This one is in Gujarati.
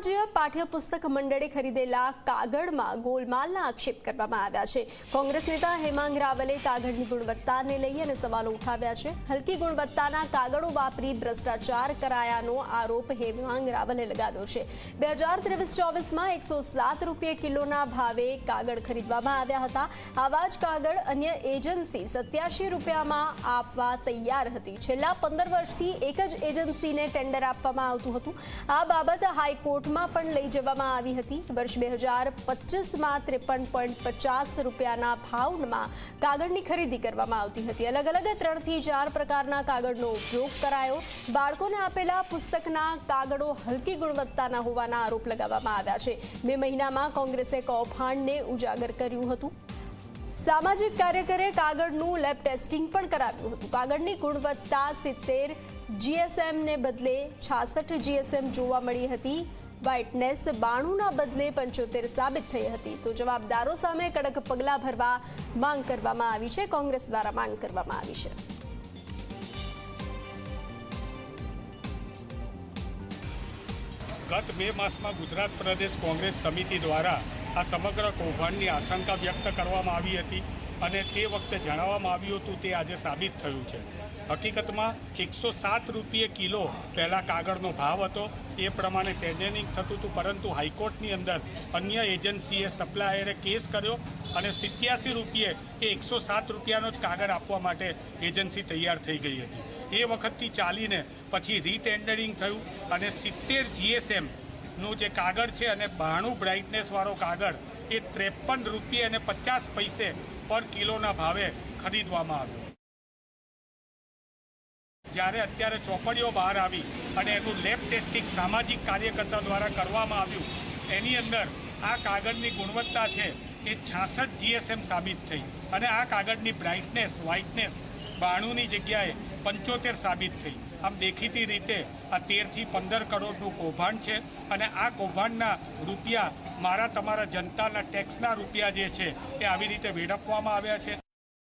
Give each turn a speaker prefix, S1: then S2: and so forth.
S1: રાજ્ય પાઠ્યપુસ્તક મંડળે ખરીદેલા કાગળમાં ગોલમાલના આક્ષેપ કરવામાં આવ્યા છે। કોંગ્રેસ નેતા હેમાંગ રાવલે કાગળની ગુણવત્તાને લઈ અને સવાલો ઉઠાવ્યા છે। હલકી ગુણવત્તાના કાગળો વાપરી ભ્રષ્ટાચાર કરાયાનો આરોપ હેમાંગ રાવલે લગાવ્યો છે। 2023-24માં 107 રૂપિયા કિલોના ભાવે કાગળ ખરીદવામાં આવ્યા હતા। આવા જ કાગળ અન્ય એજન્સી 87 રૂપિયામાં આપવા તૈયાર હતી। છેલ્લા 15 વર્ષથી એક જ એજન્સીને ટેન્ડર આપવામાં આવતું હતું। આ બાબત હાઈકોર્ટમાં પણ લઈ જવામાં આવી હતી। વર્ષ 2025માં 53.50 રૂપિયાના ભાવમાં કાગળની ખરીદી કરવામાં આવતી હતી। અલગ અલગ 3 થી 4 પ્રકારના કાગળનો ઉપયોગ કરાયો। બાળકોને આપેલા પુસ્તકના કાગળો હલકી ગુણવત્તાના હોવાના આરોપ લગાવવામાં આવ્યા છે। મે મહિનામાં કોંગ્રેસે કૌભાંડને ઉજાગર કર્યું હતું। સામાજિક કાર્યકરે કાગળનું લેબ ટેસ્ટિંગ પણ કરાવ્યું હતું। કાગળની ગુણવત્તા 70 GSM ને બદલે 66 GSM જોવા મળી હતી। વ્હાઇટનેસ 92ના બદલે 75 સાબિત થઈ હતી। તો જવાબદારો સામે કડક પગલાં ભરવા માંગ કરવામાં આવી છે। કોંગ્રેસ દ્વારા માંગ કરવામાં આવી છે।
S2: ગત 2 માસમાં ગુજરાત પ્રદેશ કોંગ્રેસ સમિતિ દ્વારા આ સમગ્ર કૌભાંડની આશંકા વ્યક્ત કરવામાં આવી હતી અને તે વખતે જણાવવામાં આવ્યું હતું તે આજે સાબિત થયું છે। હકીકતમાં 107 રૂપિયા કિલો પહેલાં કાગળનો ભાવ હતો, એ પ્રમાણે ટેન્ડરિંગ થતું હતું, પરંતુ હાઈકોર્ટની અંદર અન્ય એજન્સીએ સપ્લાયરે કેસ કર્યો અને 87 રૂપિયે એ 107 રૂપિયાનો જ કાગળ આપવા માટે એજન્સી તૈયાર થઈ ગઈ હતી। એ વખતથી ચાલીને પછી રીટેન્ડરિંગ થયું અને 70 GSM નું જે કાગળ છે અને 92 બ્રાઇટનેસવાળો કાગળ એ 53 રૂપિયા અને 50 પૈસે પર કિલોના ભાવે ખરીદવામાં આવ્યો। જ્યારે અત્યારે ચોપડીઓ બહાર આવી અને એનું લેબ ટેસ્ટિંગ સામાજિક કાર્યકર્તા દ્વારા કરવામાં આવ્યું, એની અંદર આ કાગળની ગુણવત્તા છે એ 66 GSM સાબિત થઈ અને આ કાગળની બ્રાઇટનેસ વ્હાઇટનેસ 92ની જગ્યાએ 75 સાબિત થઈ। આમ દેખીતી રીતે આ 13 થી 15 કરોડનું કૌભાંડ છે અને આ કૌભાંડના રૂપિયા મારા તમારા જનતાના ટેક્સના રૂપિયા જે છે એ આવી રીતે વેડફવામાં આવ્યા છે।